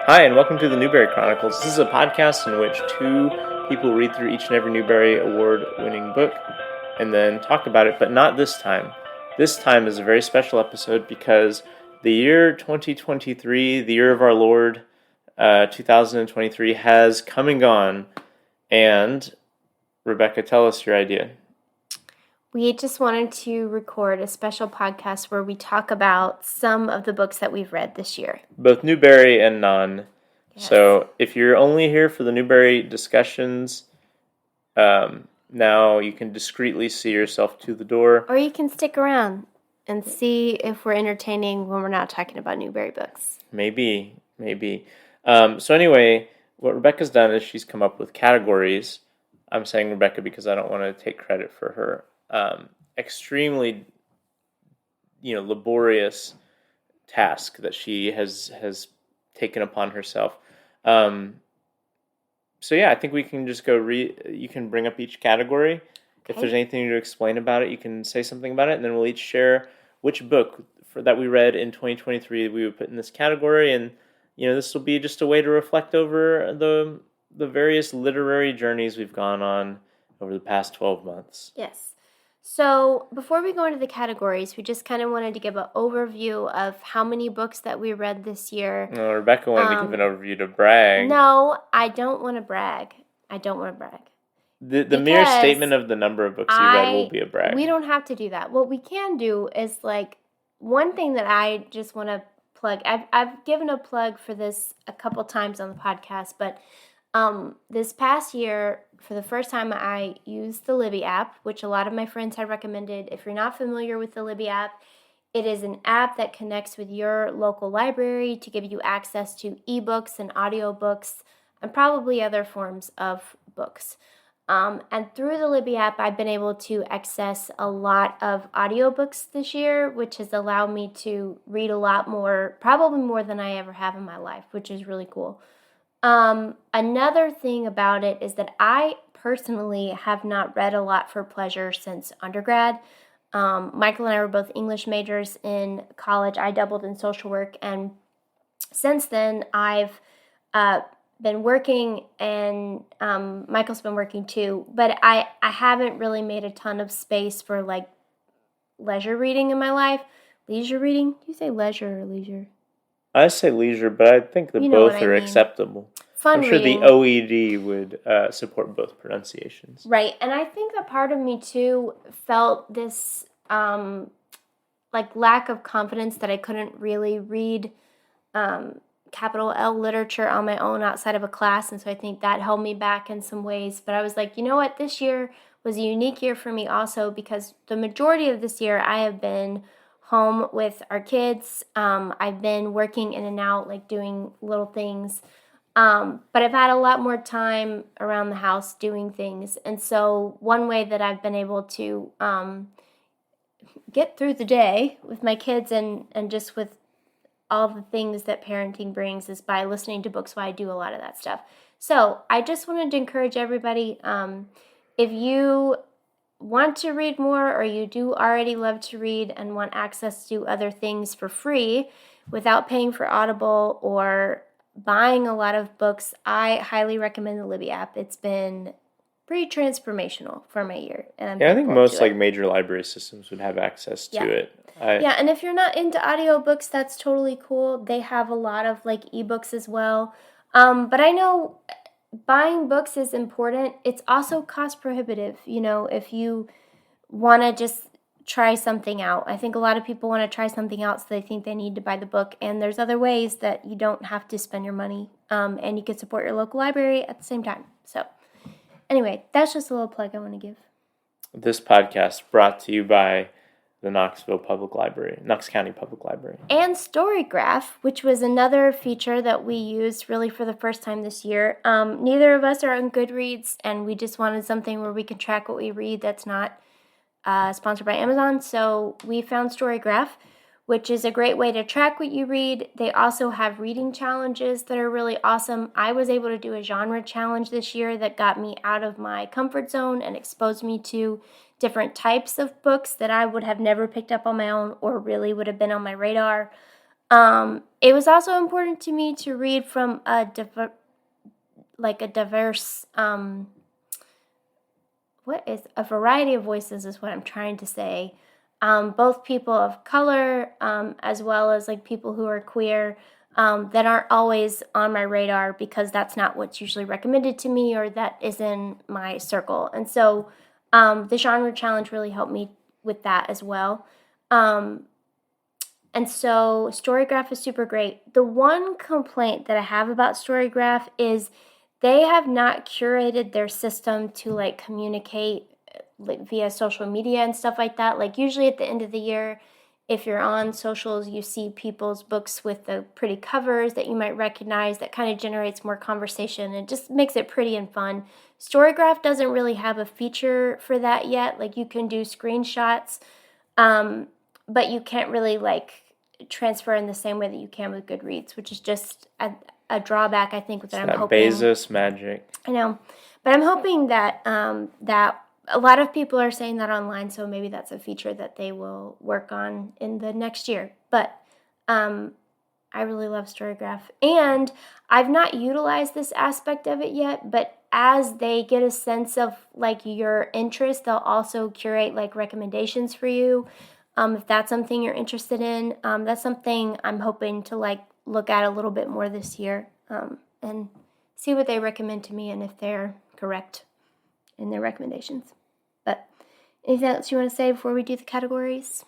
Hi, and welcome to the Newbery Chronicles. This is a podcast in which two people read through each and every Newbery Award-winning book and then talk about it, but not this time. This time is a very special episode because the year 2023, the year of our Lord, 2023, has come and gone. And, Rebecca, tell us your idea. We just wanted to record a special podcast where we talk about some of the books that we've read this year. Both Newbery and non. Yes. So if you're only here for the Newbery discussions, now you can discreetly see yourself to the door. Or you can stick around and see if we're entertaining when we're not talking about Newbery books. Maybe. So anyway, what Rebecca's done is she's come up with categories. I'm saying Rebecca because I don't want to take credit for her extremely, laborious task that she has taken upon herself. So yeah, I think we can just go you can bring up each category. Okay. If there's anything to explain about it, you can say something about it, and then we'll each share which book that we read in 2023 we would put in this category, and this will be just a way to reflect over the various literary journeys we've gone on over the past 12 months. Yes. So before we go into the categories, we just kind of wanted to give an overview of how many books that we read this year. No, Rebecca wanted to give an overview to brag. No, I don't want to brag. The mere statement of the number of books you read will be a brag. We don't have to do that. What we can do is one thing that I just want to plug. I've given a plug for this a couple times on the podcast, but this past year, for the first time, I used the Libby app, which a lot of my friends had recommended. If you're not familiar with the Libby app, it is an app that connects with your local library to give you access to ebooks and audiobooks and probably other forms of books. And through the Libby app, I've been able to access a lot of audiobooks this year, which has allowed me to read a lot more, probably more than I ever have in my life, which is really cool. Another thing about it is that I personally have not read a lot for pleasure since undergrad. Michael and I were both English majors in college. I doubled in social work, and since then I've been working, and Michael's been working too, but I haven't really made a ton of space for leisure reading in my life. Leisure reading? Do you say leisure or leisure? I say leisure, but I think that both are acceptable. Fun I'm sure reading. The OED would support both pronunciations. Right, and I think that part of me too felt this lack of confidence that I couldn't really read capital L literature on my own outside of a class, and so I think that held me back in some ways. But I was like, you know what, this year was a unique year for me also because the majority of this year I have been home with our kids. I've been working in and out, doing little things. But I've had a lot more time around the house doing things. And so one way that I've been able to get through the day with my kids and just with all the things that parenting brings is by listening to books while I do a lot of that stuff. So I just wanted to encourage everybody, if you want to read more or you do already love to read and want access to other things for free without paying for Audible or buying a lot of books, I highly recommend the Libby app. It's been pretty transformational for my year. And I think most major library systems would have access to it. And if you're not into audiobooks, that's totally cool. They have a lot of ebooks as well. But I know buying books is important. It's also cost prohibitive, if you want to just try something out. I think a lot of people want to try something out, so they think they need to buy the book, and there's other ways that you don't have to spend your money, and you can support your local library at the same time. So anyway, that's just a little plug I want to give. This podcast brought to you by the Knox County Public Library. And Storygraph, which was another feature that we used really for the first time this year. Neither of us are on Goodreads, and we just wanted something where we can track what we read that's not sponsored by Amazon. So we found Storygraph, which is a great way to track what you read. They also have reading challenges that are really awesome. I was able to do a genre challenge this year that got me out of my comfort zone and exposed me to different types of books that I would have never picked up on my own or really would have been on my radar. It was also important to me to read from a diverse, a variety of voices is what I'm trying to say. Both people of color, as well as like people who are queer, that aren't always on my radar because that's not what's usually recommended to me or that is in my circle. And so the genre challenge really helped me with that as well. And so Storygraph is super great. The one complaint that I have about Storygraph is they have not curated their system to like communicate like via social media and stuff like that. Like usually at the end of the year, if you're on socials, you see people's books with the pretty covers that you might recognize. That kind of generates more conversation and just makes it pretty and fun. Storygraph doesn't really have a feature for that yet. Like you can do screenshots, but you can't really like transfer in the same way that you can with Goodreads, which is just a drawback, I think, that I'm hoping. Bezos magic. I know, but I'm hoping that that a lot of people are saying that online, so maybe that's a feature that they will work on in the next year. But I really love Storygraph, and I've not utilized this aspect of it yet, but as they get a sense of like your interest, they'll also curate like recommendations for you. If that's something you're interested in, that's something I'm hoping to like look at a little bit more this year, and see what they recommend to me and if they're correct in their recommendations. But anything else you want to say before we do the categories?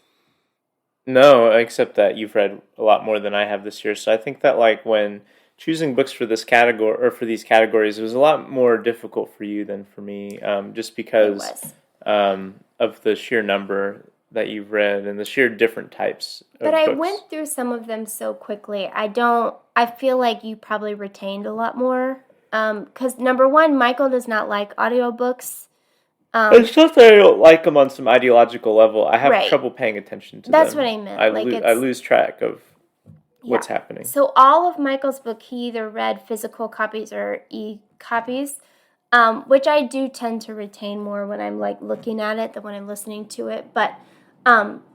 No, except that you've read a lot more than I have this year. So I think that like when choosing books for this category or for these categories, it was a lot more difficult for you than for me, just because of the sheer number that you've read and the sheer different types of But I books. went through some of them so quickly. I feel like you probably retained a lot more. Because number one, Michael does not like audiobooks. It's just that I don't like them on some ideological level. I have Right. trouble paying attention to That's them. what I meant. I lose track of what's happening. So all of Michael's book, he either read physical copies or e-copies, which I do tend to retain more when I'm like looking at it than when I'm listening to it. But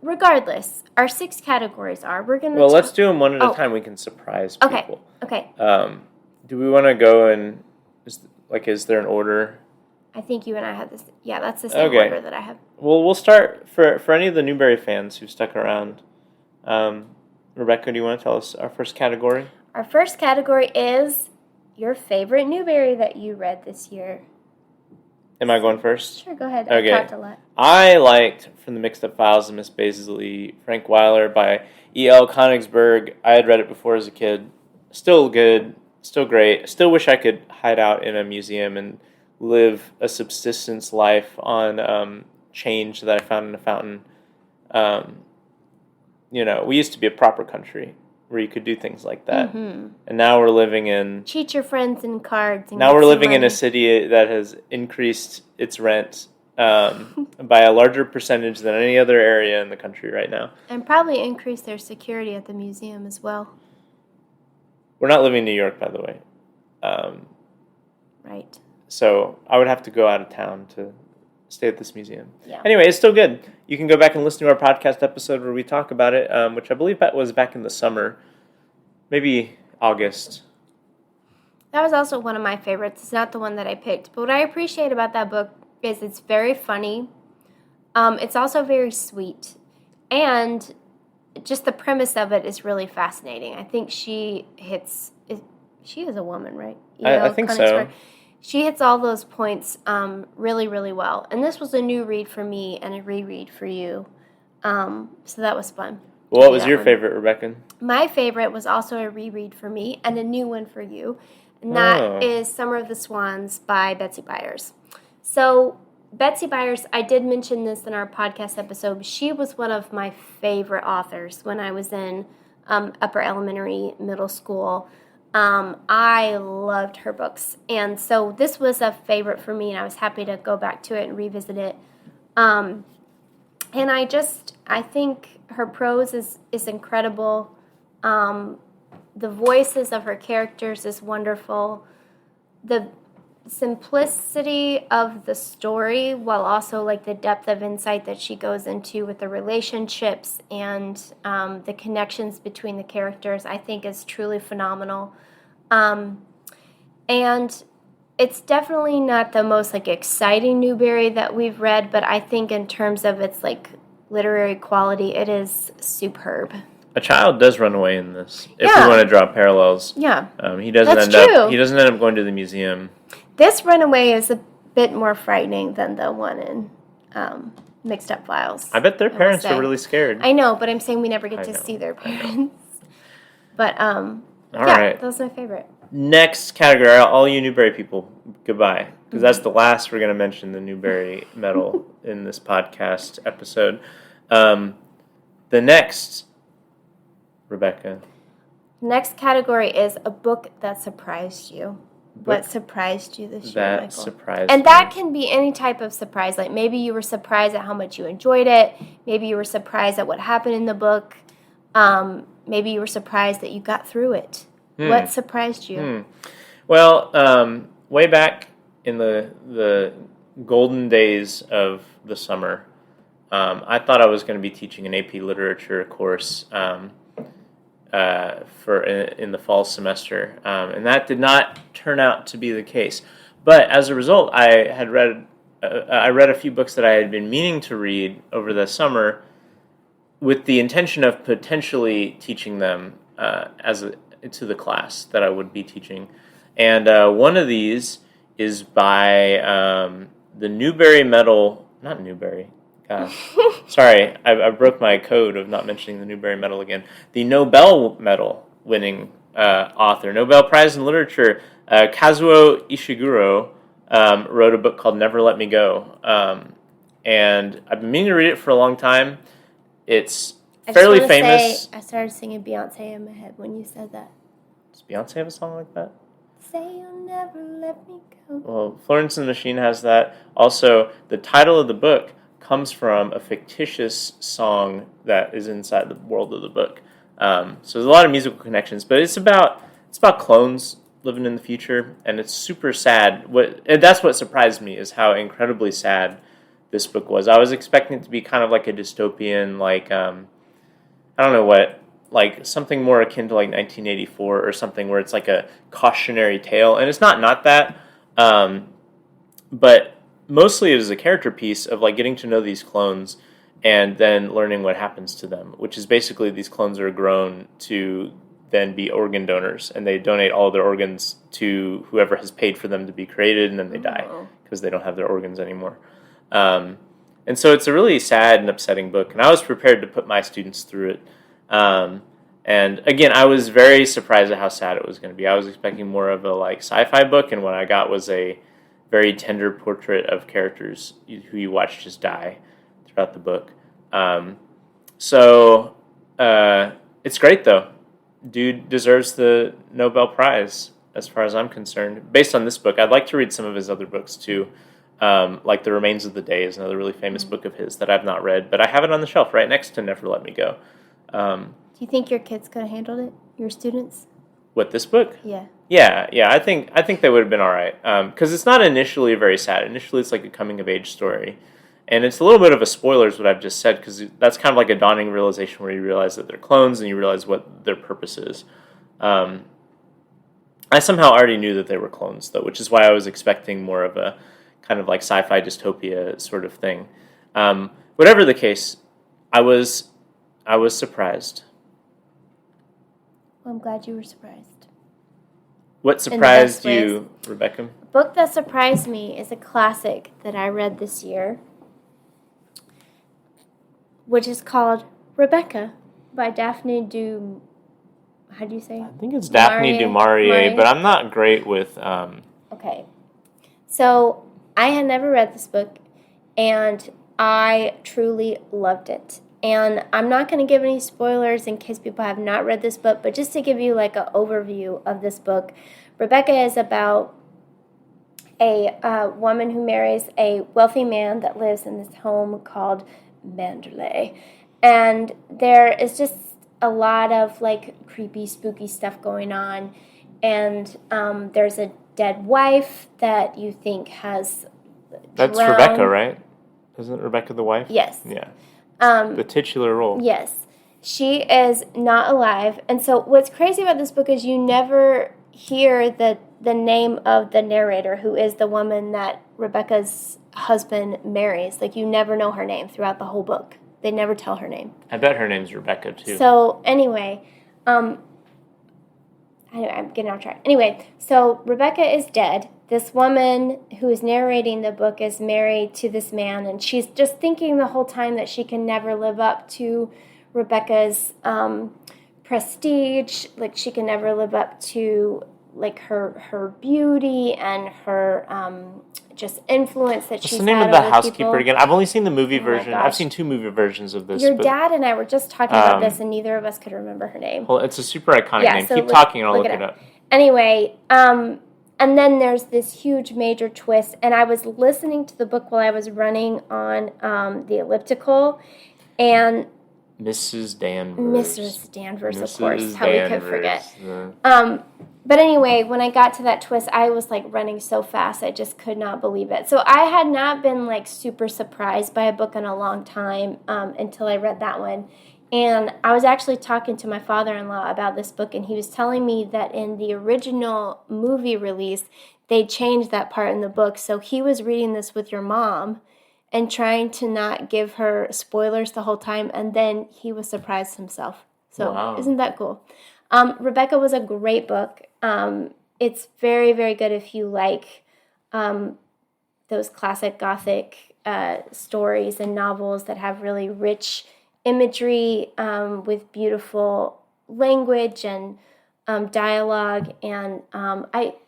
regardless, our 6 categories are let's do them one at a time. We can surprise people. Okay. Do we want to go and is there an order? I think you and I have this. Yeah, that's the same order that I have. Well, we'll start for any of the Newbery fans who stuck around. Rebecca, do you want to tell us our first category? Our first category is your favorite Newbery that you read this year. Am I going first? Sure, go ahead. Okay. I talked a lot. I liked From the Mixed Up Files of Miss Baisley, Frank Weiler by E.L. Konigsberg. I had read it before as a kid. Still good. Still great. Still wish I could hide out in a museum and live a subsistence life on change that I found in a fountain. We used to be a proper country where you could do things like that. Mm-hmm. And now we're living in... Cheat your friends in cards. And now we're living in a city that has increased its rent by a larger percentage than any other area in the country right now. And probably increased their security at the museum as well. We're not living in New York, by the way. Right. So I would have to go out of town to stay at this museum. Yeah. Anyway, it's still good. You can go back and listen to our podcast episode where we talk about it, which I believe was back in the summer, maybe August. That was also one of my favorites. It's not the one that I picked. But what I appreciate about that book is it's very funny. It's also very sweet. And just the premise of it is really fascinating. I think she is a woman, right? I think so. She hits all those points really, really well. And this was a new read for me and a reread for you. So that was fun. Well, what was your favorite, Rebecca? My favorite was also a reread for me and a new one for you. And that is Summer of the Swans by Betsy Byers. So Betsy Byers, I did mention this in our podcast episode. She was one of my favorite authors when I was in upper elementary, middle school. I loved her books. And so this was a favorite for me, and I was happy to go back to it and revisit it. And I think her prose is incredible. The voices of her characters is wonderful. simplicity of the story while also like the depth of insight that she goes into with the relationships and the connections between the characters, I think is truly phenomenal. And it's definitely not the most like exciting Newbery that we've read, but I think in terms of its like literary quality, it is superb. A child does run away in this. If Yeah. we want to draw parallels, Yeah, he doesn't that's end true. up. He doesn't end up going to the museum. This runaway is a bit more frightening than the one in Mixed Up Files. I bet their parents are really scared. I know, but I'm saying we never get to see their parents. But right. That was my favorite. Next category, all you Newbery people, goodbye. Because that's the last we're going to mention the Newbery medal in this podcast episode. The next, Rebecca. Next category is a book that surprised you. What surprised you this year, Michael? Surprised and that can be any type of surprise. Like maybe you were surprised at how much you enjoyed it. Maybe you were surprised at what happened in the book. Maybe you were surprised that you got through it. What surprised you? Well, way back in the golden days of the summer, I thought I was going to be teaching an AP Literature course in the fall semester, and that did not turn out to be the case. But as a result, I read a few books that I had been meaning to read over the summer, with the intention of potentially teaching them to the class that I would be teaching. And one of these is by the Newbery medal, not Newbery. Gosh, sorry, I broke my code of not mentioning the Newbery medal again. The Nobel medal winning author, Nobel Prize in Literature, Kazuo Ishiguro, wrote a book called Never Let Me Go. And I've been meaning to read it for a long time. It's fairly famous. I started singing Beyonce in my head when you said that. Does Beyonce have a song like that? Say you'll never let me go. Well, Florence and the Machine has that. Also, the title of the book comes from a fictitious song that is inside the world of the book. So there's a lot of musical connections, but it's about clones living in the future, and it's super sad. And that's what surprised me, is how incredibly sad this book was. I was expecting it to be kind of like a dystopian, like I don't know what, like something more akin to like 1984 or something, where it's like a cautionary tale, and it's not that, but mostly it is a character piece of like getting to know these clones and then learning what happens to them, which is basically these clones are grown to then be organ donors, and they donate all their organs to whoever has paid for them to be created, and then they die because they don't have their organs anymore. And so it's a really sad and upsetting book, and I was prepared to put my students through it. And again, I was very surprised at how sad it was going to be. I was expecting more of a like sci-fi book, and what I got was a very tender portrait of characters who you watch just die throughout the book. So it's great, though. Dude deserves the Nobel Prize, as far as I'm concerned. Based on this book, I'd like to read some of his other books, too. Like The Remains of the Day is another really famous book of his that I've not read, but I have it on the shelf right next to Never Let Me Go. Do you think your kids could have handled it? Your students? What, this book? Yeah. Yeah. I think they would have been all right. Because it's not initially very sad. Initially, it's like a coming of age story, and it's a little bit of a spoiler, is what I've just said, because that's kind of like a dawning realization where you realize that they're clones and you realize what their purpose is. I somehow already knew that they were clones, though, which is why I was expecting more of a kind of like sci-fi dystopia sort of thing. Whatever the case, I was surprised. Well, I'm glad you were surprised. What surprised you, Rebecca? A book that surprised me is a classic that I read this year, which is called Rebecca by Daphne du... How do you say? I think it's Daphne du Maurier, but I'm not great with... Okay. So, I had never read this book, and I truly loved it. And I'm not going to give any spoilers in case people have not read this book, but just to give you like an overview of this book, Rebecca is about a woman who marries a wealthy man that lives in this home called Manderley. And there is just a lot of like creepy, spooky stuff going on. And there's a dead wife that you think has That's drowned. Rebecca, right? Isn't Rebecca the wife? Yes. Yeah. The titular role. Yes. She is not alive. And so what's crazy about this book is you never hear the name of the narrator, who is the woman that Rebecca's husband marries. Like, you never know her name throughout the whole book. They never tell her name. I bet her name's Rebecca, too. So, anyway, I'm getting off track. Anyway, so Rebecca is dead. This woman who is narrating the book is married to this man, and she's just thinking the whole time that she can never live up to Rebecca's prestige. Like, she can never live up to, like, her beauty and her just influence that she's had. What's the name of the housekeeper people. again? I've only seen the movie version. Gosh. I've seen 2 movie versions of this. Your dad and I were just talking about this, and neither of us could remember her name. Well, it's a super iconic name. So Keep talking and I'll look it up. Anyway, and then there's this huge major twist, and I was listening to the book while I was running on the elliptical, and Mrs. Danvers. Mrs. Danvers, Mrs. of course. How we could forget. Yeah. But anyway, when I got to that twist, I was like running so fast, I just could not believe it. So I had not been like super surprised by a book in a long time until I read that one. And I was actually talking to my father-in-law about this book, and he was telling me that in the original movie release, they changed that part in the book. So he was reading this with your mom and trying to not give her spoilers the whole time, and then he was surprised himself. So wow. Isn't that cool? Rebecca was a great book. It's very, very good if you like those classic Gothic stories and novels that have really rich imagery with beautiful language and dialogue. And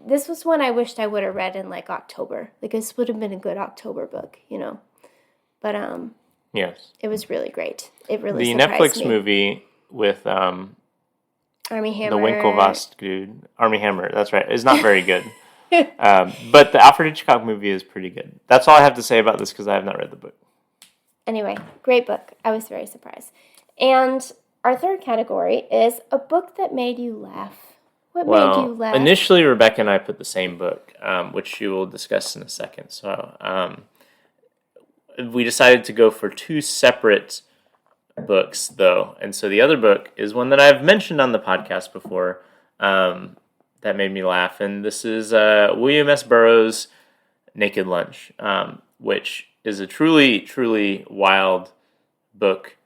this was one I wished I would have read in like October. Like, this would have been a good October book, you know. But yes, it was really great. It really the surprised Netflix me. movie with Armie Hammer. the Winklevoss dude, Armie Hammer. That's right. It's not very good. But the Alfred Hitchcock movie is pretty good. That's all I have to say about this because I have not read the book. Anyway, great book. I was very surprised. And our third category is a book that made you laugh. What made you laugh? Initially, Rebecca and I put the same book, which you will discuss in a second. So we decided to go for 2 separate books, though. And so the other book is one that I've mentioned on the podcast before that made me laugh. And this is William S. Burroughs' Naked Lunch, which is a truly, truly wild book.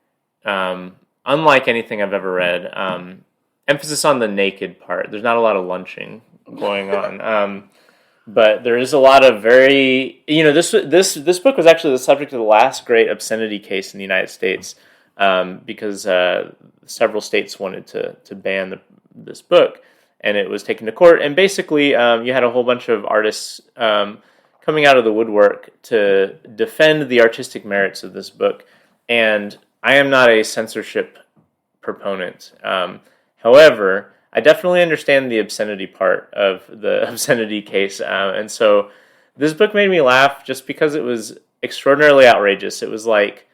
Unlike anything I've ever read. Emphasis on the naked part. There's not a lot of lunching going on. But there is a lot of very... You know, this book was actually the subject of the last great obscenity case in the United States because several states wanted to ban this book. And it was taken to court. And basically, you had a whole bunch of artists coming out of the woodwork to defend the artistic merits of this book. And I am not a censorship proponent. However, I definitely understand the obscenity part of the obscenity case. And so this book made me laugh just because it was extraordinarily outrageous. It was like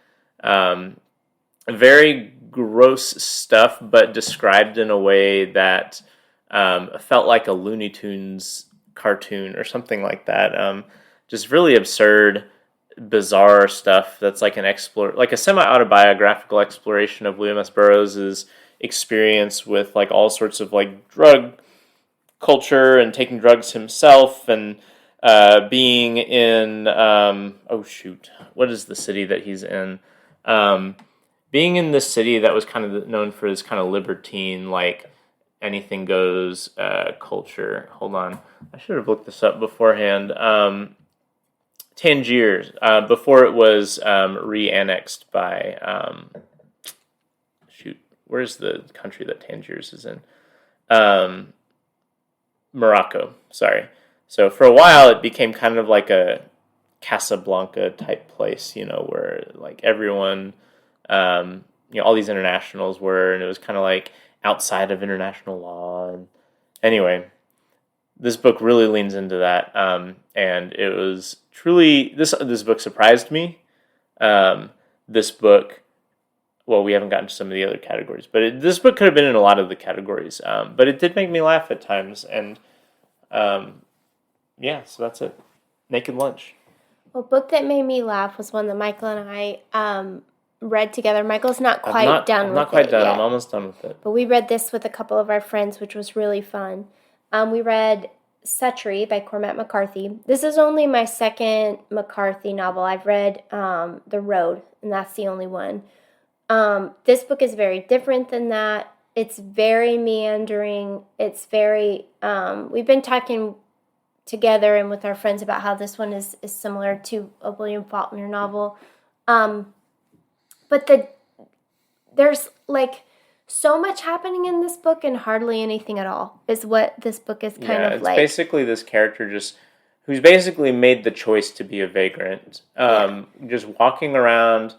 very gross stuff, but described in a way that felt like a Looney Tunes cartoon or something like that. Just really absurd, bizarre stuff that's like like a semi-autobiographical exploration of William S. Burroughs' experience with like all sorts of like drug culture and taking drugs himself and being in what is the city that he's in? Being in this city that was kind of known for this kind of libertine, like anything goes culture. Hold on, I should have looked this up beforehand. Tangiers, before it was re-annexed by, where's the country that Tangiers is in? Morocco, sorry. So for a while it became kind of like a Casablanca type place, you know, where like everyone, all these internationals were, and it was kind of like outside of international law. And anyway, this book really leans into that, and it was truly this book surprised me. This book, well, we haven't gotten to some of the other categories, but this book could have been in a lot of the categories, but it did make me laugh at times, and yeah, so that's it. Naked Lunch. Well, a book that made me laugh was one that Michael and I read together. Michael's not quite done I'm with not quite it done. yet. I'm almost done with it. But we read this with a couple of our friends, which was really fun. We read Suttree by Cormac McCarthy. This is only my second McCarthy novel. I've read The Road, and that's the only one. This book is very different than that. It's very meandering. It's very, we've been talking together and with our friends about how this one is similar to a William Faulkner novel. But there's like so much happening in this book and hardly anything at all is what this book is kind of it's like. Basically this character who's basically made the choice to be a vagrant. Just walking around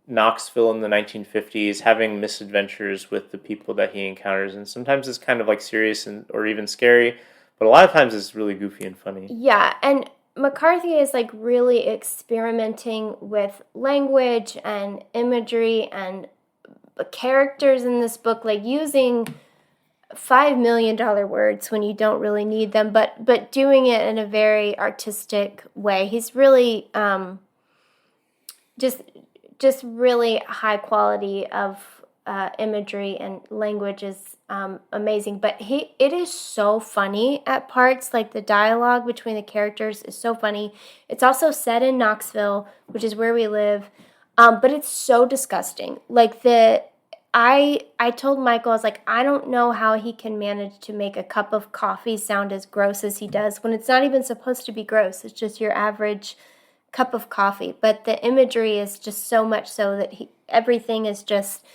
Knoxville in the 1950s, having misadventures with the people that he encounters. And sometimes it's kind of like serious or even scary, but a lot of times it's really goofy and funny. Yeah, and McCarthy is like really experimenting with language and imagery and characters in this book, like using $5 million words when you don't really need them, but doing it in a very artistic way. He's really just really high quality of imagery, and language is amazing. But it is so funny at parts. Like the dialogue between the characters is so funny. It's also set in Knoxville, which is where we live. But it's so disgusting. Like I told Michael, I was like, I don't know how he can manage to make a cup of coffee sound as gross as he does when it's not even supposed to be gross. It's just your average cup of coffee. But the imagery is just so much so that everything is just,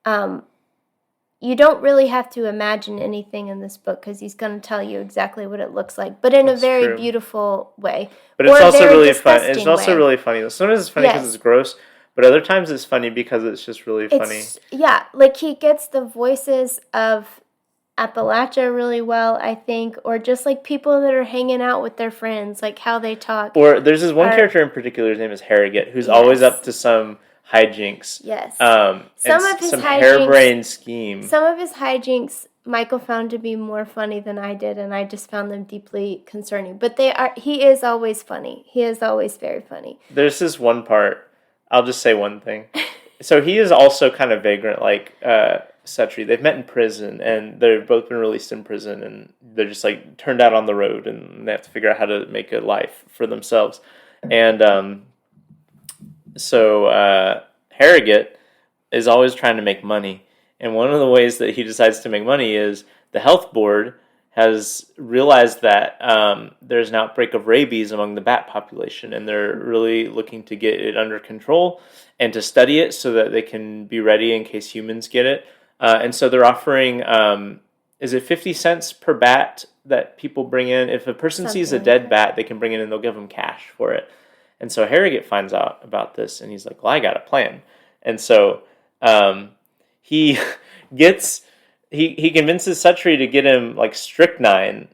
you don't really have to imagine anything in this book because he's going to tell you exactly what it looks like, but in a very beautiful way. But it's also really fun. It's also really funny. Sometimes it's funny because it's gross, but other times it's funny because it's just really funny. Yeah, like he gets the voices of Appalachia really well, I think, or just like people that are hanging out with their friends, like how they talk. Or there's this one character in particular, his name is Harrogate, who's always up to some hijinks. Yes. Some harebrained scheme. Some of his hijinks Michael found to be more funny than I did, and I just found them deeply concerning. But he is always funny. He is always very funny. There's this one part, I'll just say one thing. So he is also kind of vagrant, like Suttree. They've met in prison, and they've both been released in prison, and they're just like turned out on the road, and they have to figure out how to make a life for themselves. And so Harrogate is always trying to make money, and one of the ways that he decides to make money is the health board has realized that there's an outbreak of rabies among the bat population, and they're really looking to get it under control and to study it so that they can be ready in case humans get it. And so they're offering, is it 50 cents per bat that people bring in? If a person sees a dead bat, they can bring it in and they'll give them cash for it. And so Harrogate finds out about this, and he's like, well, I got a plan. And so he convinces Suttree to get him like strychnine,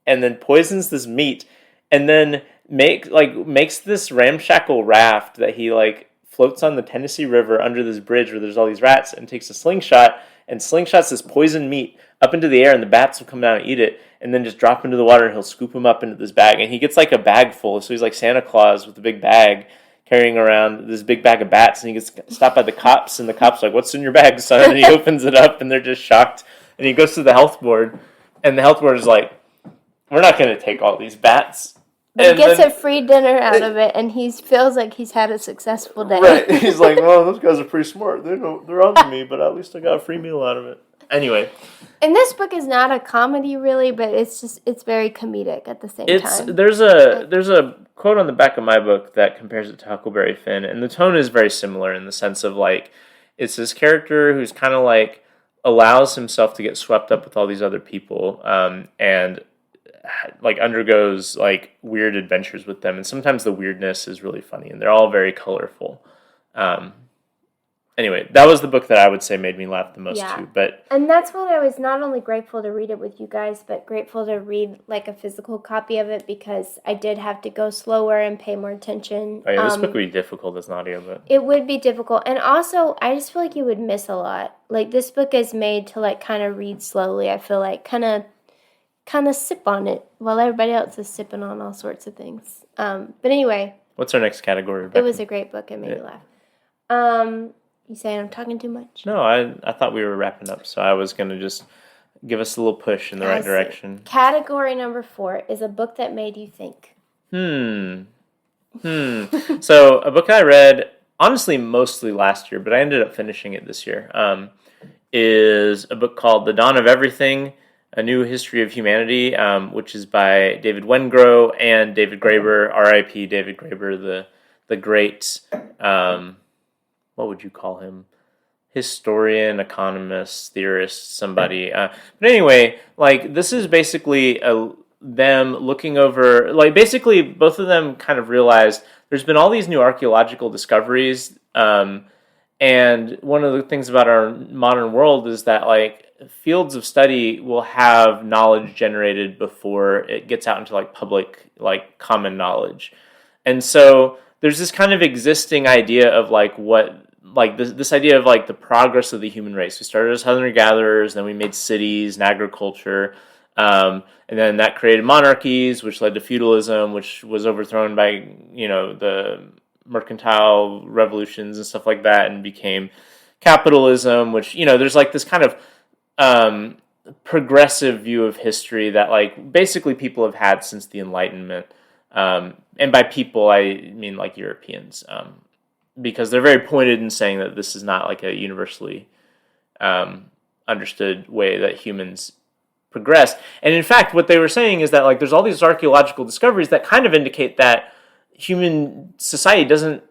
and then poisons this meat, and then makes this ramshackle raft that he like floats on the Tennessee River under this bridge where there's all these rats, and takes a slingshot and slingshots this poisoned meat up into the air, and the bats will come down and eat it, and then just drop into the water, and he'll scoop them up into this bag, and he gets like a bag full, so he's like Santa Claus with a big bag, carrying around this big bag of bats, and he gets stopped by the cops, and the cops are like, what's in your bag, son? And he opens it up, and they're just shocked, and he goes to the health board, and the health board is like, we're not going to take all these bats. But he gets a free dinner out of it, and he feels like he's had a successful day. Right. He's like, well, those guys are pretty smart. They're on to me, but at least I got a free meal out of it. Anyway. And this book is not a comedy, really, but it's very comedic at the same time. There's a quote on the back of my book that compares it to Huckleberry Finn, and the tone is very similar in the sense of, like, it's this character who's kind of, like, allows himself to get swept up with all these other people, and like undergoes like weird adventures with them, and sometimes the weirdness is really funny, and they're all very colorful. Anyway, that was the book that I would say made me laugh the most too. And that's when I was not only grateful to read it with you guys, but grateful to read like a physical copy of it, because I did have to go slower and pay more attention. Oh, yeah, this book would be difficult as an audiobook. It would be difficult, and also I just feel like you would miss a lot. Like this book is made to like kind of read slowly. I feel like kind of kind of sip on it while everybody else is sipping on all sorts of things. But anyway. What's our next category, Rebecca? It was a great book. It made me laugh. You saying I'm talking too much? No, I thought we were wrapping up, so I was going to just give us a little push in the right direction. Category number 4 is a book that made you think. So a book I read, honestly, mostly last year, but I ended up finishing it this year, is a book called The Dawn of Everything, A New History of Humanity, which is by David Wengrow and David Graeber, R.I.P. David Graeber, the great, what would you call him? Historian, economist, theorist, somebody. But anyway, like, this is basically them looking over, like, basically both of them kind of realized there's been all these new archaeological discoveries, and one of the things about our modern world is that, like, fields of study will have knowledge generated before it gets out into, like, public, like, common knowledge. And so there's this kind of existing idea of, like, what, like, this idea of, like, the progress of the human race. We started as hunter-gatherers, then we made cities and agriculture, and then that created monarchies, which led to feudalism, which was overthrown by, the mercantile revolutions and stuff like that, and became capitalism, which, there's, like, this kind of progressive view of history that, like, basically people have had since the Enlightenment. And by people, I mean, like, Europeans, because they're very pointed in saying that this is not, like, a universally understood way that humans progress. And in fact, what they were saying is that, like, there's all these archaeological discoveries that kind of indicate that human society doesn't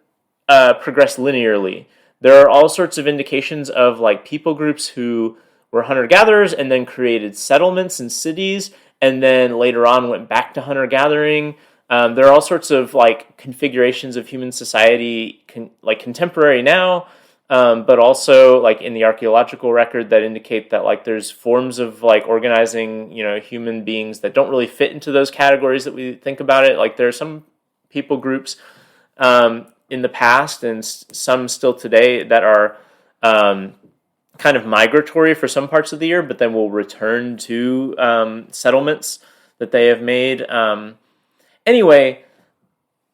progress linearly. There are all sorts of indications of, like, people groups who were hunter-gatherers and then created settlements and cities, and then later on went back to hunter-gathering. There are all sorts of, like, configurations of human society, like, contemporary now, but also, like, in the archaeological record that indicate that, like, there's forms of, like, organizing, human beings that don't really fit into those categories that we think about it. Like, there are some people groups in the past and some still today that are kind of migratory for some parts of the year, but then will return to settlements that they have made. Anyway,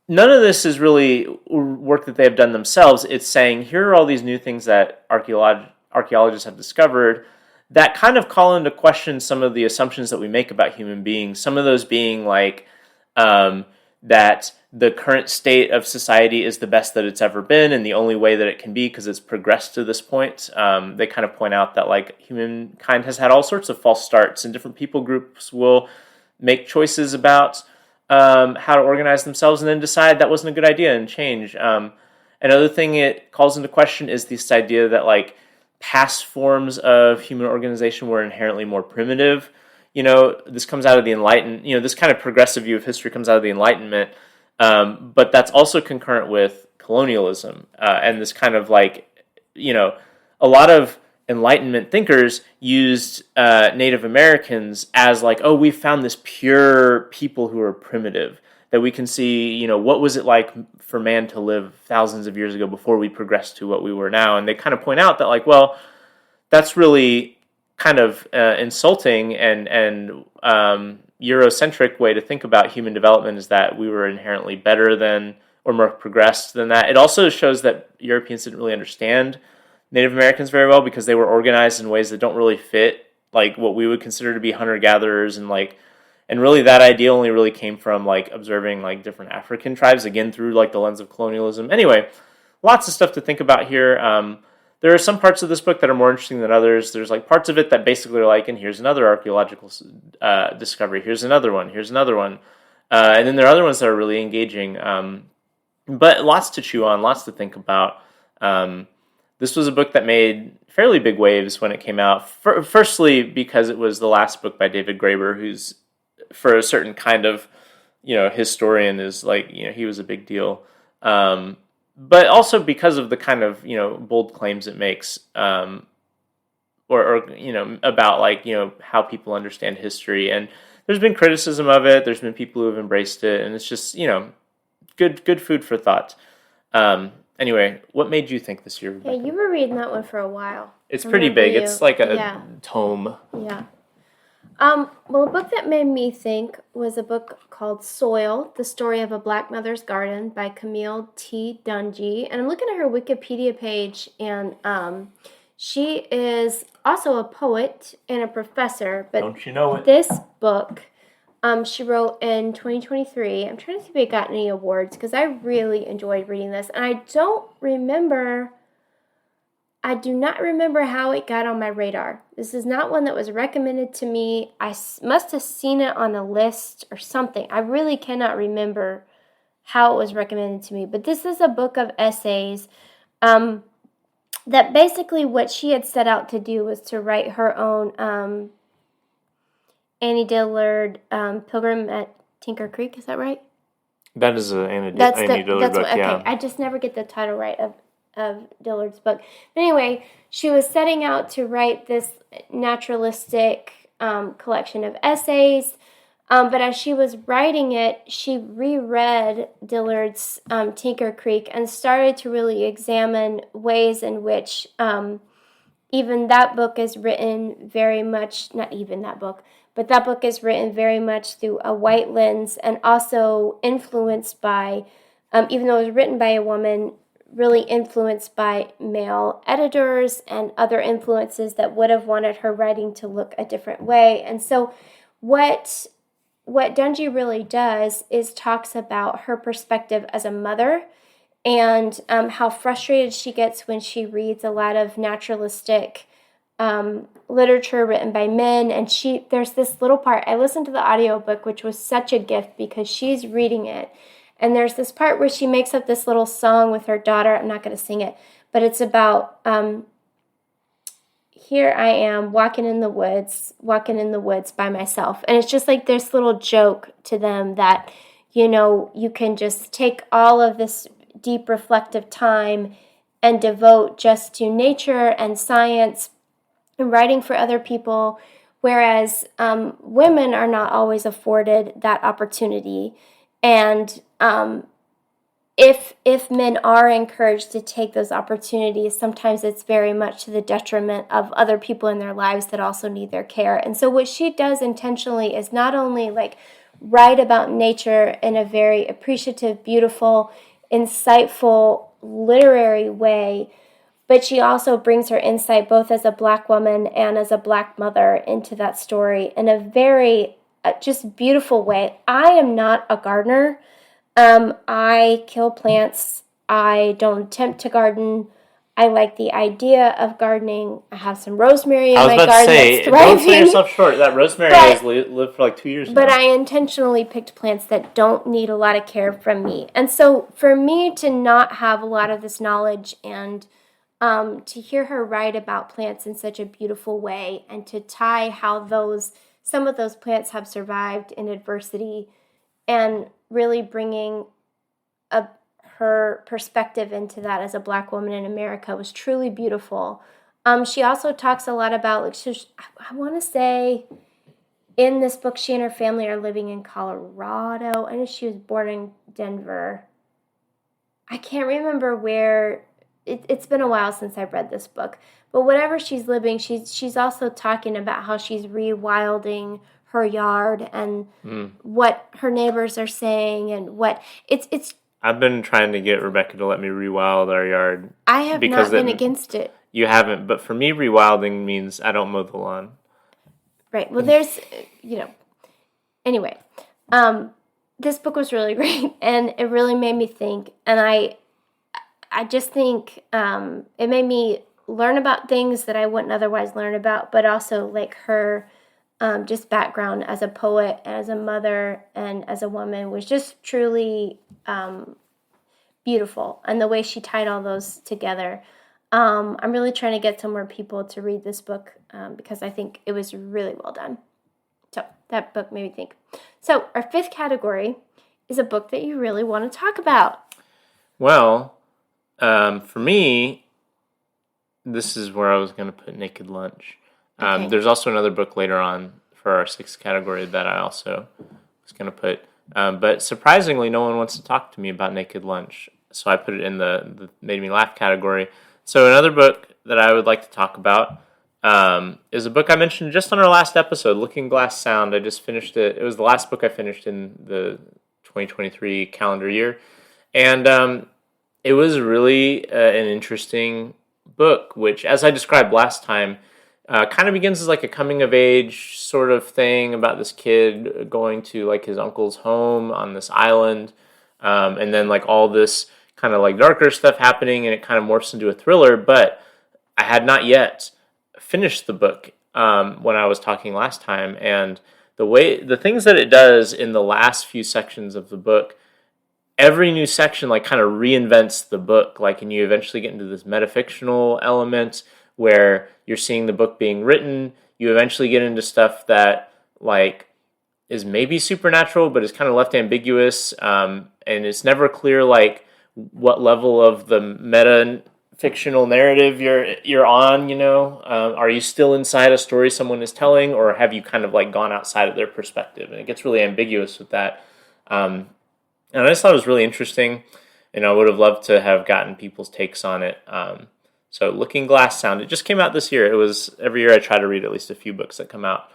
none of this is really work that they have done themselves. It's saying, here are all these new things that archaeologists have discovered that kind of call into question some of the assumptions that we make about human beings. Some of those being, like, that the current state of society is the best that it's ever been and the only way that it can be because it's progressed to this point. They kind of point out that, like, humankind has had all sorts of false starts, and different people groups will make choices about how to organize themselves and then decide that wasn't a good idea and change. Another thing it calls into question is this idea that, like, past forms of human organization were inherently more primitive. This comes out of the Enlightenment. This kind of progressive view of history comes out of the Enlightenment, but that's also concurrent with colonialism and this kind of, like, a lot of Enlightenment thinkers used Native Americans as, like, oh, we found this pure people who are primitive, that we can see, what was it like for man to live thousands of years ago before we progressed to what we were now. And they kind of point out that, like, well, that's really kind of insulting and Eurocentric way to think about human development, is that we were inherently better than or more progressed than that. It also shows that Europeans didn't really understand Native Americans very well because they were organized in ways that don't really fit, like, what we would consider to be hunter-gatherers, and really that idea only really came from, like, observing, like, different African tribes, again, through, like, the lens of colonialism. Anyway, lots of stuff to think about here. There are some parts of this book that are more interesting than others. There's, like, parts of it that basically are like, and here's another archaeological discovery, here's another one, and then there are other ones that are really engaging. But lots to chew on, lots to think about. This was a book that made fairly big waves when it came out. Firstly, because it was the last book by David Graeber, who's, for a certain kind of, historian, is, like, he was a big deal. But also because of the kind of, bold claims it makes, or about, like, how people understand history. And there's been criticism of it. There's been people who have embraced it, and it's just, good food for thought. Anyway, what made you think this year, Rebecca? Yeah, you were reading that one for a while. It's pretty big. It's like a tome. Yeah. Well, a book that made me think was a book called Soil, The Story of a Black Mother's Garden by Camille T. Dungy. And I'm looking at her Wikipedia page, and she is also a poet and a professor. But Don't you know it? this book she wrote in 2023. I'm trying to see if it got any awards because I really enjoyed reading this. And I do not remember how it got on my radar. This is not one that was recommended to me. I must have seen it on a list or something. I really cannot remember how it was recommended to me. But this is a book of essays that basically what she had set out to do was to write her own Annie Dillard Pilgrim at Tinker Creek. Is that right? That is an Annie Dillard book, okay. yeah. I just never get the title right of Dillard's book. But anyway, she was setting out to write this naturalistic collection of essays. But as she was writing it, she reread Dillard's Tinker Creek and started to really examine ways in which even that book is written very much, not even that book, but that book is written very much through a white lens and also influenced by, even though it was written by a woman, really influenced by male editors and other influences that would have wanted her writing to look a different way. And so what Dungy really does is talks about her perspective as a mother and how frustrated she gets when she reads a lot of naturalistic literature written by men. And there's this little part, I listened to the audiobook, which was such a gift because she's reading it. And there's this part where she makes up this little song with her daughter. I'm not going to sing it, but it's about here I am walking in the woods by myself. And it's just like this little joke to them that, you can just take all of this deep reflective time and devote just to nature and science and writing for other people, whereas women are not always afforded that opportunity. And if men are encouraged to take those opportunities, sometimes it's very much to the detriment of other people in their lives that also need their care. And so what she does intentionally is not only like write about nature in a very appreciative, beautiful, insightful, literary way, but she also brings her insight both as a Black woman and as a Black mother into that story in a very just beautiful way. I am not a gardener. I kill plants. I don't attempt to garden. I like the idea of gardening. I have some rosemary in my garden. I was about to say, don't sell yourself short. That rosemary has lived for like 2 years now. But I intentionally picked plants that don't need a lot of care from me. And so for me to not have a lot of this knowledge and to hear her write about plants in such a beautiful way and to tie how some of those plants have survived in adversity and really bringing her perspective into that as a Black woman in America was truly beautiful. She also talks a lot about, I want to say in this book, she and her family are living in Colorado. I know she was born in Denver. I can't remember where. It's been a while since I've read this book. But whatever she's living, she's also talking about how she's rewilding her yard and what her neighbors are saying and what it's. I've been trying to get Rebecca to let me rewild our yard. I have not been against it. You haven't, but for me, rewilding means I don't mow the lawn. Right. Well, there's, anyway, this book was really great, and it really made me think, and I just think it made me learn about things that I wouldn't otherwise learn about, but also like her just background as a poet, as a mother, and as a woman was just truly beautiful. And the way she tied all those together. I'm really trying to get some more people to read this book because I think it was really well done. So that book made me think. So our fifth category is a book that you really want to talk about. Well, for me, this is where I was going to put Naked Lunch. Okay. There's also another book later on for our sixth category that I also was going to put. But surprisingly, no one wants to talk to me about Naked Lunch. So I put it in the Made Me Laugh category. So another book that I would like to talk about is a book I mentioned just on our last episode, Looking Glass Sound. I just finished it. It was the last book I finished in the 2023 calendar year. And it was really an interesting book, which, as I described last time, kind of begins as like a coming of age sort of thing about this kid going to like his uncle's home on this island, and then like all this kind of like darker stuff happening, and it kind of morphs into a thriller. But I had not yet finished the book when I was talking last time, and the things that it does in the last few sections of the book, every new section like kind of reinvents the book, like, and you eventually get into this metafictional element where you're seeing the book being written. You eventually get into stuff that like is maybe supernatural but is kind of left ambiguous, and it's never clear like what level of the meta fictional narrative you're on. Are you still inside a story someone is telling, or have you kind of like gone outside of their perspective? And it gets really ambiguous with that. And I just thought it was really interesting, and I would have loved to have gotten people's takes on it. So Looking Glass Sound, it just came out this year. It was every year I try to read at least a few books that come out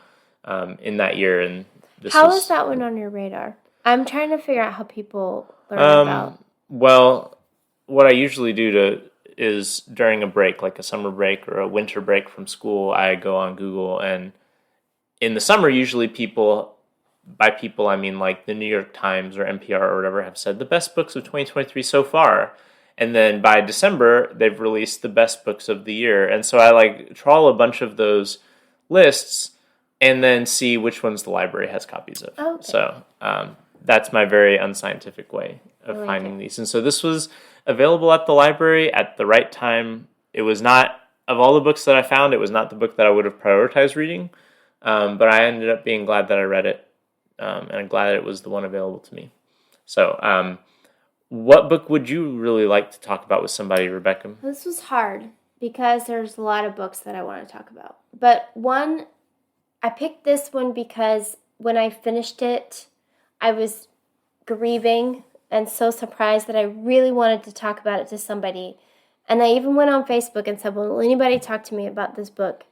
in that year. And How is that one on your radar? I'm trying to figure out how people learn about. Well, what I usually do is during a break, like a summer break or a winter break from school, I go on Google, and in the summer, usually by people I mean like the New York Times or NPR or whatever, have said the best books of 2023 so far. And then by December, they've released the best books of the year. And so I like trawl a bunch of those lists and then see which ones the library has copies of. Okay. So that's my very unscientific way of finding these. And so this was available at the library at the right time. It was not, of all the books that I found, it was not the book that I would have prioritized reading. But I ended up being glad that I read it. And I'm glad it was the one available to me. So, what book would you really like to talk about with somebody, Rebecca? This was hard because there's a lot of books that I want to talk about. But I picked this one because when I finished it, I was grieving and so surprised that I really wanted to talk about it to somebody. And I even went on Facebook and said, "Will anybody talk to me about this book?"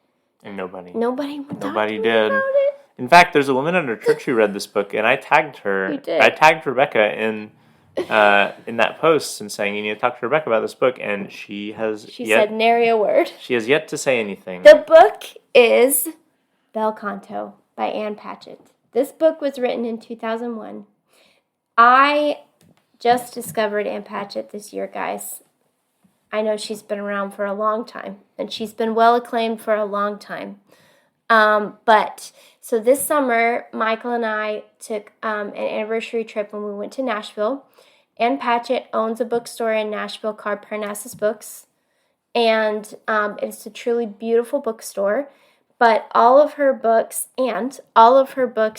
And nobody would talk to me did. about it. In fact, there's a woman at our church who read this book, and I tagged her. You did. I tagged Rebecca in that post and saying, "You need to talk to Rebecca about this book," and she said nary a word. She has yet to say anything. The book is Bel Canto by Ann Patchett. This book was written in 2001. I just discovered Ann Patchett this year, guys. I know she's been around for a long time, and she's been well acclaimed for a long time. But so this summer, Michael and I took an anniversary trip when we went to Nashville. Ann Patchett owns a bookstore in Nashville called Parnassus Books, and it's a truly beautiful bookstore. But all of her books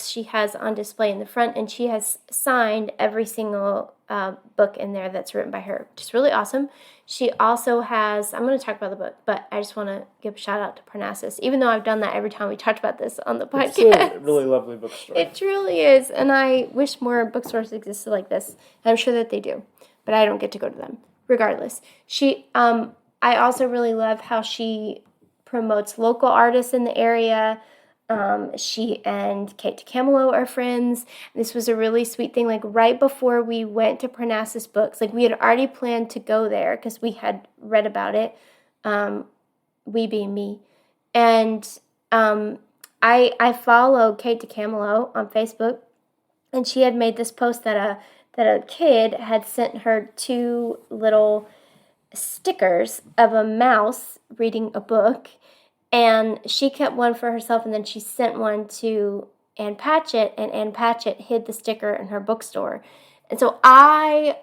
she has on display in the front, and she has signed every single book in there that's written by her, which is really awesome. She also has, I'm going to talk about the book, but I just want to give a shout out to Parnassus, even though I've done that every time we talked about this on the podcast. It's a really lovely bookstore. It truly is, and I wish more bookstores existed like this. I'm sure that they do, but I don't get to go to them. Regardless, I also really love how she promotes local artists in the area. She and Kate DeCamelo are friends. This was a really sweet thing. Like right before we went to Parnassus Books, like we had already planned to go there because we had read about it. We being me, and I follow Kate DeCamelo on Facebook, and she had made this post that a kid had sent her 2 little stickers of a mouse reading a book. And she kept one for herself, and then she sent one to Ann Patchett, and Ann Patchett hid the sticker in her bookstore. And so I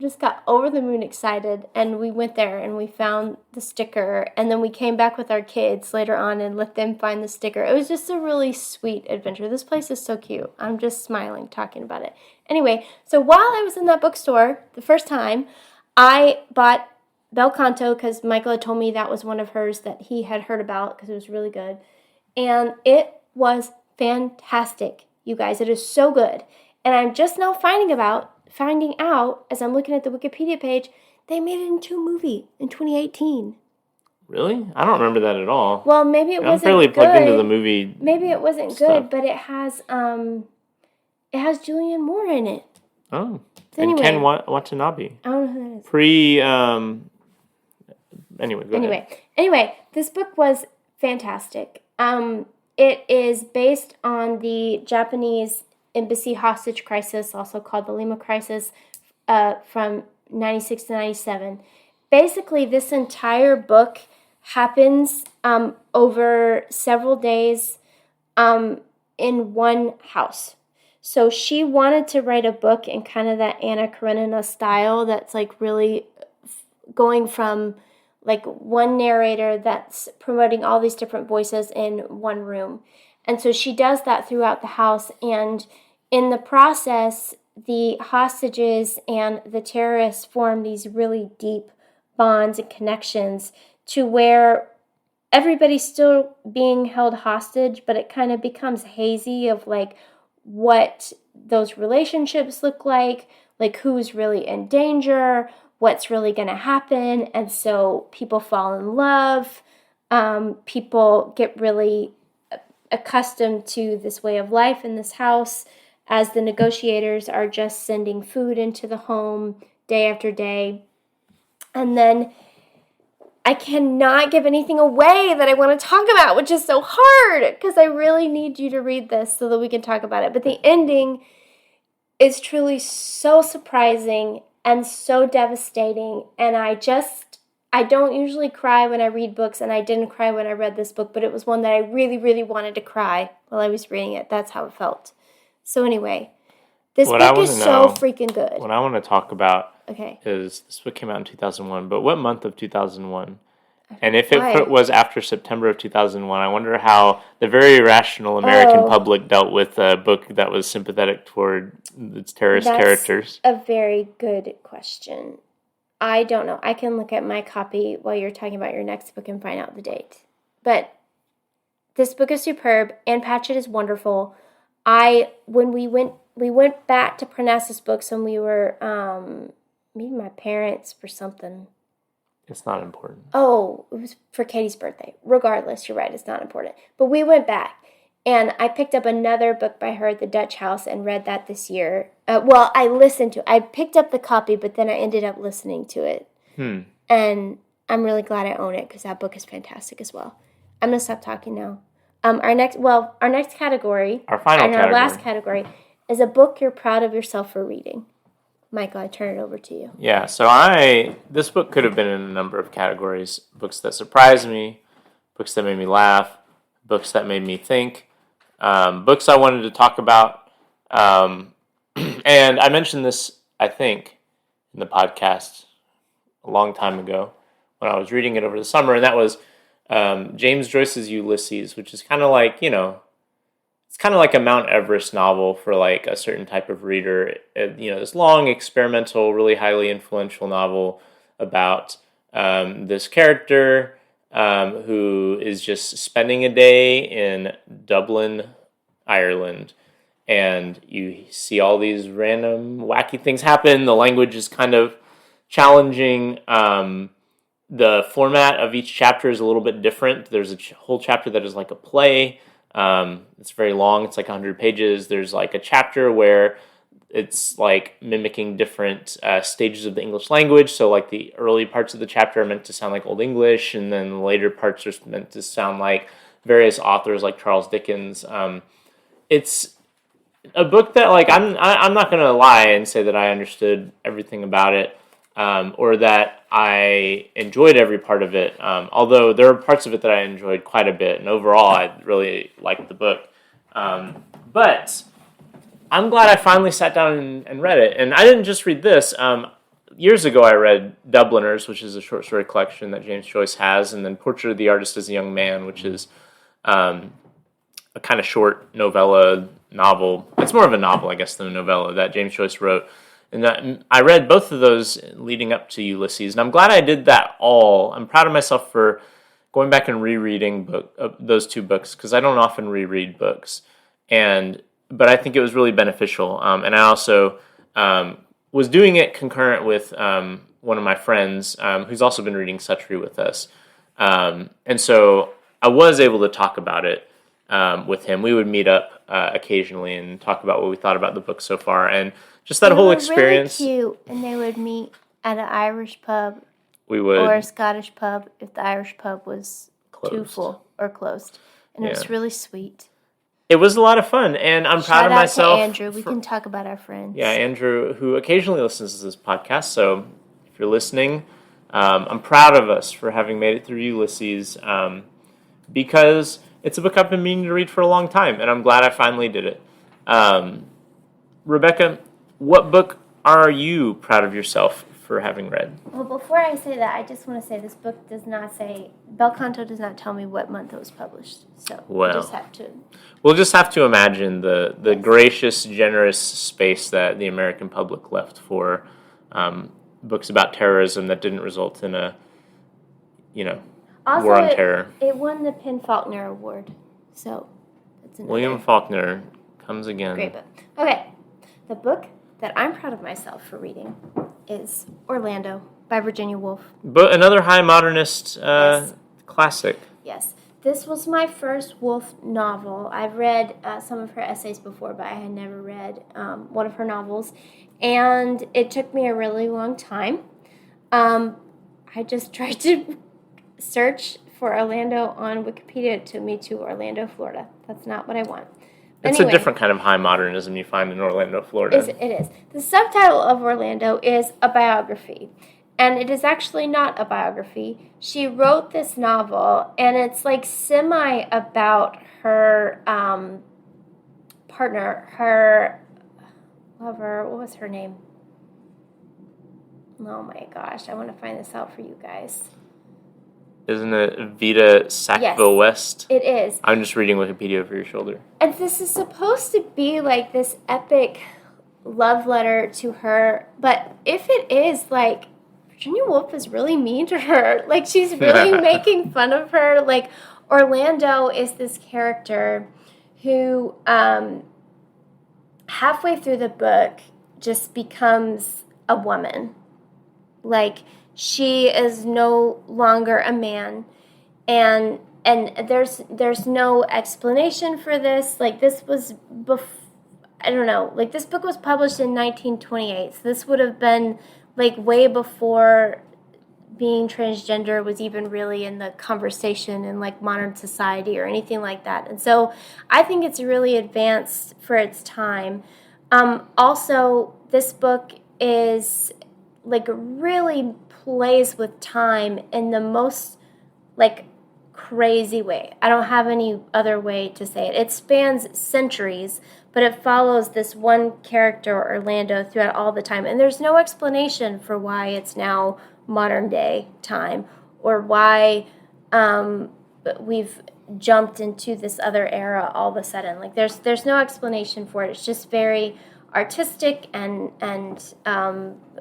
just got over the moon excited, and we went there, and we found the sticker, and then we came back with our kids later on and let them find the sticker. It was just a really sweet adventure. This place is so cute. I'm just smiling talking about it. Anyway, so while I was in that bookstore the first time, I bought Bel Canto because Michael had told me that was one of hers that he had heard about because it was really good. And it was fantastic, you guys. It is so good. And I'm just now finding out, as I'm looking at the Wikipedia page, they made it into a movie in 2018. Really? I don't remember that at all. Well, maybe it wasn't I'm fairly good. plugged into the movie. Maybe it wasn't stuff. good, but it has Julianne Moore in it. Oh. So and anyway, Ken Watanabe. I don't know who that is. Anyway, go ahead. Anyway, this book was fantastic. It is based on the Japanese embassy hostage crisis, also called the Lima crisis, from 96 to 97. Basically, this entire book happens over several days in one house. So she wanted to write a book in kind of that Anna Karenina style that's like really going from like one narrator that's promoting all these different voices in one room. And so she does that throughout the house. And in the process, the hostages and the terrorists form these really deep bonds and connections to where everybody's still being held hostage, but it kind of becomes hazy of like what those relationships look like who's really in danger, what's really going to happen. And so people fall in love. People get really accustomed to this way of life in this house as the negotiators are just sending food into the home day after day. And then I cannot give anything away that I want to talk about, which is so hard because I really need you to read this so that we can talk about it. But the ending is truly so surprising and so devastating. And I don't usually cry when I read books, and I didn't cry when I read this book, but it was one that I really, really wanted to cry while I was reading it. That's how it felt. So anyway, this book is so freaking good. What I want to talk about Okay. is this book came out in 2001, but what month of 2001? And if it was after September of 2001, I wonder how the very rational American public dealt with a book that was sympathetic toward its terrorist characters. That's a very good question. I don't know. I can look at my copy while you're talking about your next book and find out the date. But this book is superb. Ann Patchett is wonderful. When we went back to Parnassus Books when we were meeting my parents for something. It's not important. Oh, it was for Katie's birthday. Regardless, you're right, it's not important. But we went back, and I picked up another book by her at the Dutch House and read that this year. I listened to it. I picked up the copy, but then I ended up listening to it. And I'm really glad I own it because that book is fantastic as well. I'm going to stop talking now. Our next category, our last category, is a book you're proud of yourself for reading. Michael, I turn it over to you. Yeah, so this book could have been in a number of categories. Books that surprised me, books that made me laugh, books that made me think, books I wanted to talk about. And I mentioned this, I think, in the podcast a long time ago when I was reading it over the summer, and that was James Joyce's Ulysses, which is kind of like, it's kind of like a Mount Everest novel for like a certain type of reader. This long, experimental, really highly influential novel about this character who is just spending a day in Dublin, Ireland. And you see all these random, wacky things happen. The language is kind of challenging. The format of each chapter is a little bit different. There's a whole chapter that is like a play. It's very long. It's like 100 pages. There's like a chapter where it's like mimicking different stages of the English language. So like the early parts of the chapter are meant to sound like Old English, and then the later parts are meant to sound like various authors like Charles Dickens. It's a book that like I'm not gonna lie and say that I understood everything about it, or that I enjoyed every part of it. Although there are parts of it that I enjoyed quite a bit, and overall I really liked the book. But I'm glad I finally sat down and read it. And I didn't just read this. Years ago I read Dubliners, which is a short story collection that James Joyce has, and then Portrait of the Artist as a Young Man, which is a kind of short novel. It's more of a novel, I guess, than a novella that James Joyce wrote. And I read both of those leading up to Ulysses, and I'm glad I did that all. I'm proud of myself for going back and rereading those two books, because I don't often reread books. But I think it was really beneficial. And I also was doing it concurrent with one of my friends who's also been reading Suttree with us. And so I was able to talk about it with him. We would meet up occasionally and talk about what we thought about the book so far, and just that They whole were experience. really cute, and they would meet at an Irish pub We would or a Scottish pub if the Irish pub was too Closed. full or closed, and it was really sweet. It was a lot of fun, and I'm proud of myself. Shout out to Andrew. We can talk about our friends. Yeah, Andrew, who occasionally listens to this podcast. So if you're listening, I'm proud of us for having made it through Ulysses, because it's a book I've been meaning to read for a long time, and I'm glad I finally did it. Rebecca, what book are you proud of yourself for having read? Well, before I say that, I just want to say this book does not say, Bel Canto does not tell me what month it was published. So Well. you just have to. We'll just have to imagine the gracious, generous space that the American public left for books about terrorism that didn't result in a, Also, war on terror. It won the Penn Faulkner Award. So that's another William Faulkner comes again. great book. Okay, the book that I'm proud of myself for reading is Orlando by Virginia Woolf. But another high modernist Yes. classic. Yes. This was my first Woolf novel. I've read some of her essays before, but I had never read one of her novels. And it took me a really long time. I just tried to search for Orlando on Wikipedia. It took me to Orlando, Florida. That's not what I want. It's Anyway, a different kind of high modernism you find in Orlando, Florida. It is. The subtitle of Orlando is a biography. And it is actually not a biography. She wrote this novel, and it's like semi about her partner, her lover. What was her name? Oh my gosh, I want to find this out for you guys. Isn't it Vita Sackville West? It is. I'm just reading Wikipedia over your shoulder. And this is supposed to be like this epic love letter to her, but if it is, like, Virginia Woolf is really mean to her. Like, she's really making fun of her. Like, Orlando is this character who halfway through the book just becomes a woman. Like, she is no longer a man, and there's no explanation for this. Like, this was I don't know. Like, this book was published in 1928, so this would have been like way before being transgender was even really in the conversation in like modern society or anything like that. And so I think it's really advanced for its time. Also, this book is like really plays with time in the most like crazy way. I don't have any other way to say it. It spans centuries, but it follows this one character, Orlando, throughout all the time. And there's no explanation for why it's now modern day time or why we've jumped into this other era all of a sudden. Like, there's no explanation for it. It's just very artistic and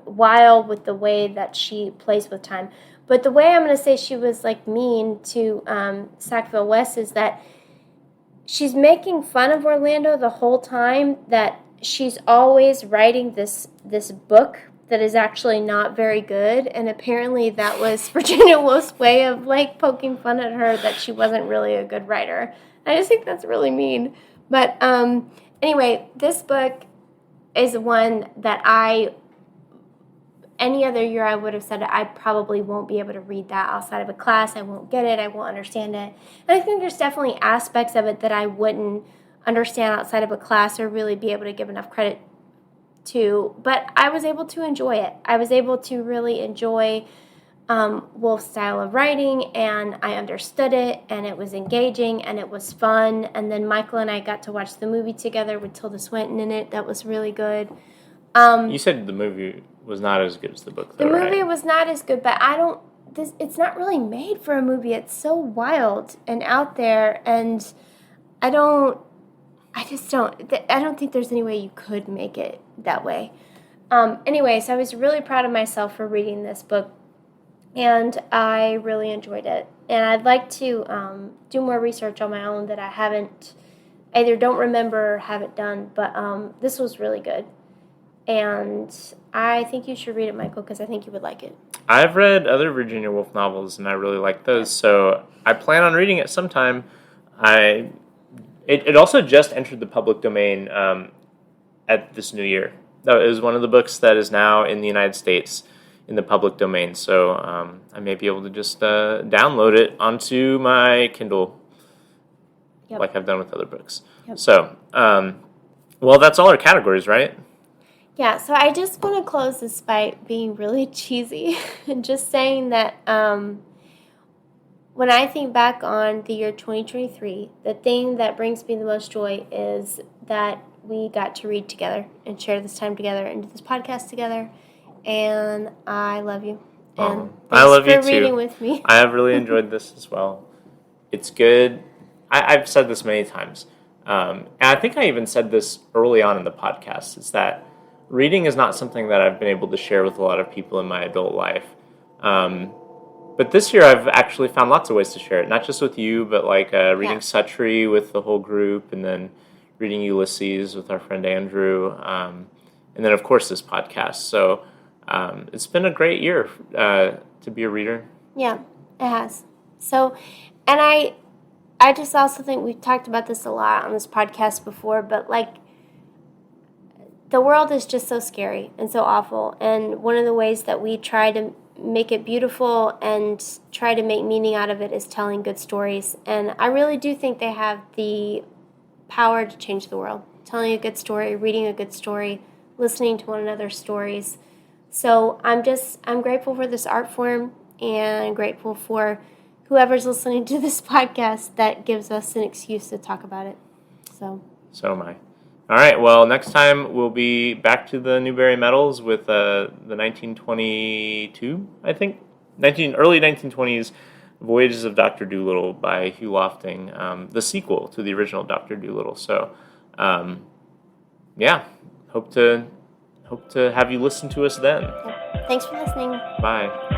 wild with the way that she plays with time. But the way I'm going to say she was like mean to Sackville West is that she's making fun of Orlando the whole time, that she's always writing this book that is actually not very good, and apparently that was Virginia Woolf's way of like poking fun at her that she wasn't really a good writer. I just think that's really mean. But anyway, this book is one that any other year I would have said I probably won't be able to read that outside of a class. I won't get it. I won't understand it. And I think there's definitely aspects of it that I wouldn't understand outside of a class or really be able to give enough credit to. But I was able to enjoy it. I was able to really enjoy Woolf's style of writing, and I understood it, and it was engaging, and it was fun. And then Michael and I got to watch the movie together with Tilda Swinton in it. That was really good. You said the movie was not as good as the book, though, The movie right? was not as good, but it's not really made for a movie. It's so wild and out there, and I don't think there's any way you could make it that way. Anyway, so I was really proud of myself for reading this book, and I really enjoyed it. And I'd like to do more research on my own that I haven't, either don't remember or haven't done, but this was really good. And I think you should read it, Michael, because I think you would like it. I've read other Virginia Woolf novels, and I really like those, so I plan on reading it sometime. It also just entered the public domain at this new year. No, it was one of the books that is now in the United States in the public domain, so I may be able to just download it onto my Kindle, like I've done with other books. Yep. So, well, that's all our categories, right? Yeah, so I just want to close this by being really cheesy and just saying that when I think back on the year 2023, the thing that brings me the most joy is that we got to read together and share this time together and do this podcast together. And I love you. And I love you too. Thanks for reading with me. I have really enjoyed this as well. It's good. I've said this many times. And I think I even said this early on in the podcast, is that reading is not something that I've been able to share with a lot of people in my adult life. But this year I've actually found lots of ways to share it, not just with you, but like reading Suttree with the whole group, and then reading Ulysses with our friend Andrew, and then of course this podcast. So it's been a great year to be a reader. Yeah, it has. So, and I just also think we've talked about this a lot on this podcast before, but like the world is just so scary and so awful. And one of the ways that we try to make it beautiful and try to make meaning out of it is telling good stories. And I really do think they have the power to change the world. Telling a good story, reading a good story, listening to one another's stories. So I'm grateful for this art form, and grateful for whoever's listening to this podcast that gives us an excuse to talk about it. So am I. All right, well, next time we'll be back to the Newbery Medals with the 1922, I think, early 1920s Voyages of Dr. Dolittle by Hugh Lofting, the sequel to the original Dr. Dolittle. So, yeah, hope to have you listen to us then. Yep. Thanks for listening. Bye.